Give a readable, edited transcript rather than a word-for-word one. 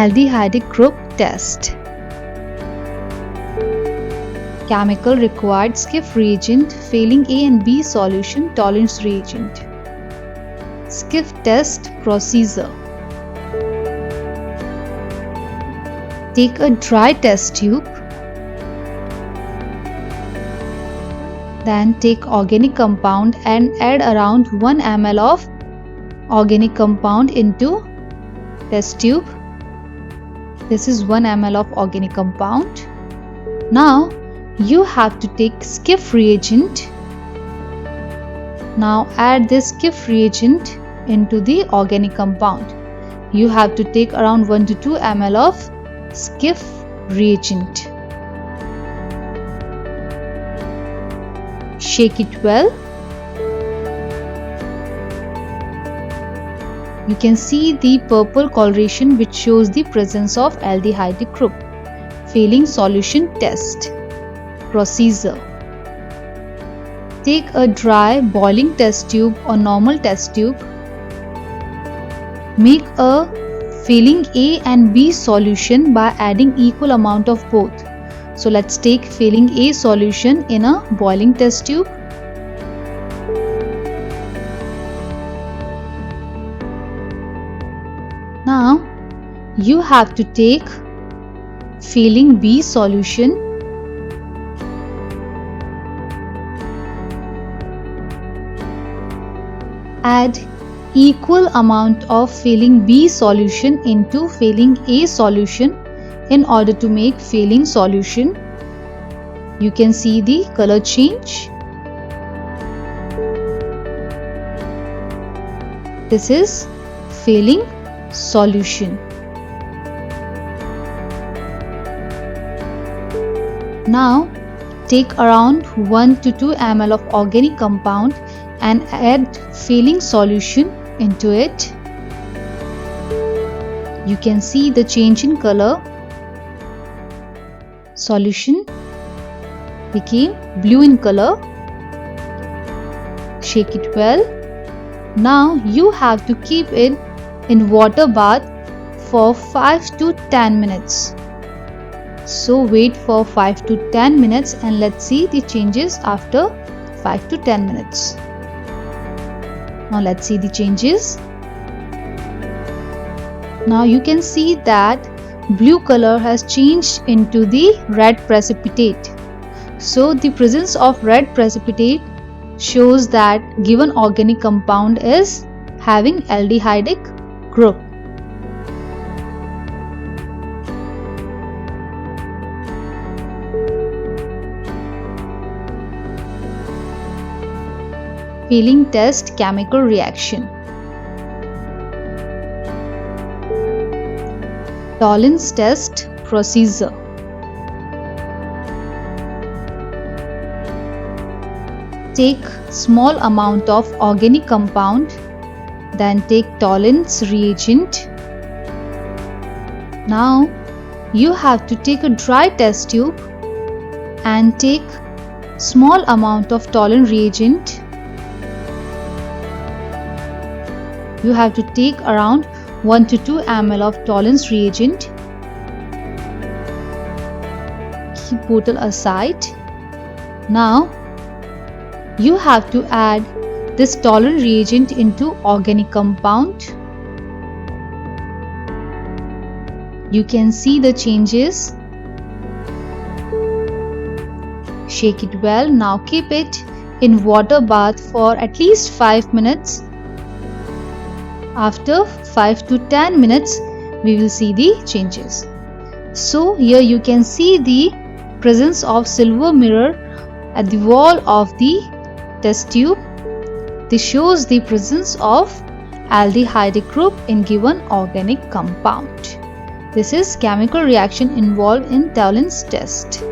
aldehydic group test. Chemical required Skiff reagent, failing A and B solution, tolerance reagent. Skiff test procedure. Take a dry test tube. Then take organic compound and add around 1 ml of organic compound into test tube. This is 1 ml of organic compound. Now you have to take Skiff reagent. Now add this Skiff reagent into the organic compound. You have to take around 1 to 2 ml of Skiff reagent. Shake it well. You can see the purple coloration which shows the presence of aldehydic group. Failing solution test. Procedure. Take a dry boiling test tube or normal test tube. Make a failing A and B solution by adding equal amount of both. So let's take failing A solution in a boiling test tube. Now you have to take failing B solution. Add equal amount of failing B solution into failing A solution in order to make failing solution. You can see the color change. This is failing solution. Now take around 1 to 2 ml of organic compound and add failing solution into it. You can see the change in color. Solution became blue in color. Shake it well. Now you have to keep it in water bath for 5 to 10 minutes. So wait for 5 to 10 minutes and let's see the changes after 5 to 10 minutes. Now let's see the changes. Now you can see that blue color has changed into the red precipitate. So the presence of red precipitate shows that given organic compound is having aldehydic group. Failing test chemical reaction. Tolerance test procedure. Take small amount of organic compound, then take tolerance reagent. Now you have to take a dry test tube and take small amount of tolerance reagent. You have to take around 1 to 2 ml of tolerance reagent. Keep bottle aside. Now you have to add this tolerance reagent into organic compound. You can see the changes. Shake it well. Now keep it in water bath for at least 5 minutes. After 5 to 10 minutes, we will see the changes. So here you can see the presence of silver mirror at the wall of the test tube. This shows the presence of aldehydic group in given organic compound. This is chemical reaction involved in tolerance test.